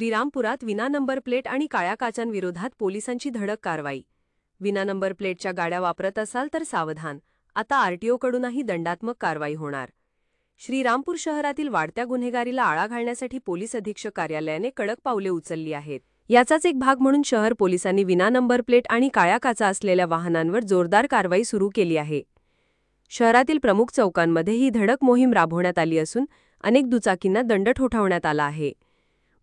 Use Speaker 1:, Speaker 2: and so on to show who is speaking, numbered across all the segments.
Speaker 1: श्रीरामपुरात विना number plate आणि काळ्या काचांविरोधात पोलिसांची धडक कारवाई। विना नंबर प्लेटच्या गाड्या वापरत असाल तर सावधान, आता आरटीओकडूनही दंडात्मक कारवाई होणार। श्रीरामपूर शहरातील वाढत्या गुन्हेगारीला आळा घालण्यासाठी पोलीस अधीक्षक कार्यालयाने कडक पावले उचलली आहेत। याचाच एक भाग म्हणून शहर पोलिसांनी विना नंबर प्लेट आणि काळ्या काचा असलेल्या वाहनांवर जोरदार कारवाई सुरू केली आहे। शहरातील प्रमुख चौकांमध्ये ही धडक मोहीम राबवण्यात आली असून अनेक दुचाकींना दंड ठोठावण्यात आला आहे।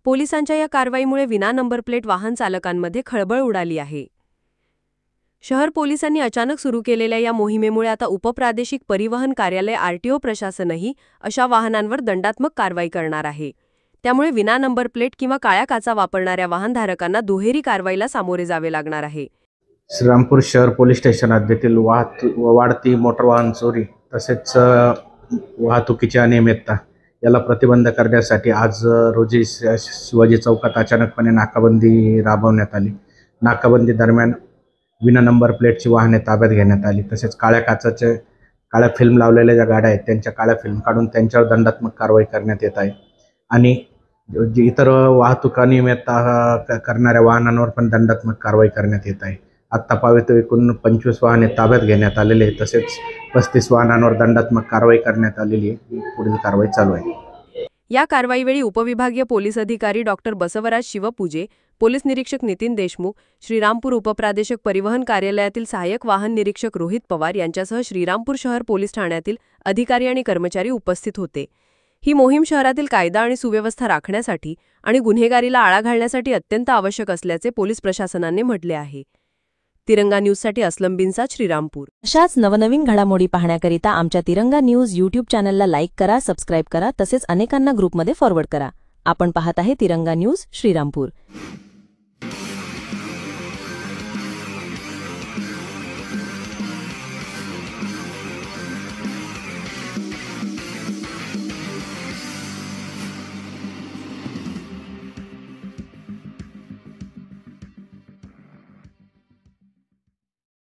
Speaker 1: पोलिसांच्या या कारवाईमुळे विना नंबर प्लेट वाहन चालकांमध्ये खळबळ उडाली आहे। शहर पोलिसांनी अचानक सुरू केलेल्या या मोहिमेमुळे आता उपप्रादेशिक परिवहन कार्यालय आरटीओ प्रशासनही अशा वाहनांवर दंडात्मक कारवाई करणार आहे। त्यामुळे विना नंबर प्लेट किंवा काळ्या काचा वापरणाऱ्या वाहनधारकांना दुहेरी कारवाईला सामोरे जावे लागणार आहे।
Speaker 2: श्रीरामपूर शहर पोलीस स्टेशन हद्दीतील वाढती मोटर वाहन चोरी तसेच वाहतुकीची अनियमितता याला प्रतिबंध करण्यासाठी आज रोजी शिवाजी चौकात अचानकपणे नाकाबंदी राबवण्यात आली। नाकाबंदी दरम्यान विना नंबर प्लेटची वाहने ताब्यात घेण्यात आली। तसेच काळ्या फिल्म लावलेल्या ज्या गाड्या आहेत त्यांच्या काळ्या फिल्म काढून त्यांच्यावर दंडात्मक कारवाई करण्यात येत आहे आणि इतर वाहतूक अनियमितता करणाऱ्या वाहनांवर पण दंडात्मक कारवाई करण्यात येत आहे। आत्तापर्यंत एकूण 25 वाहने ताब्यात घेण्यात आलेले आहेत। तसेच 35 वाहनांवर दंडात्मक कारवाई करण्यात आलेली आहे। पुढील कारवाई चालू आहे।
Speaker 1: या कारवाईवेळी उपविभागीय पोलीस अधिकारी डॉक्टर बसवराज शिवपूजे, पोलीस निरीक्षक नितीन देशमुख, श्रीरामपूर उपप्रादेशिक परिवहन कार्यालयातील सहाय्यक वाहन निरीक्षक रोहित पवार यांच्यासह श्रीरामपूर शहर पोलीस ठाण्यातील अधिकारी आणि कर्मचारी उपस्थित होते। ही मोहीम शहरातील कायदा आणि सुव्यवस्था राखण्यासाठी आणि गुन्हेगारीला आळा घालण्यासाठी अत्यंत आवश्यक असल्याचे पोलीस प्रशासनाने म्हटले आहे। तिरंगा न्यूजसाठी असलम बिनसाद, श्रीरामपूर।
Speaker 3: अशाच नवनवीन घडामोडी पाहण्याकरिता आमच्या तिरंगा न्यूज यूट्यूब चॅनलला लाईक करा, सबस्क्राईब करा, तसेच अनेकांना ग्रुपमध्ये फॉरवर्ड करा। आपण पाहत आहे तिरंगा न्यूज, श्रीरामपूर।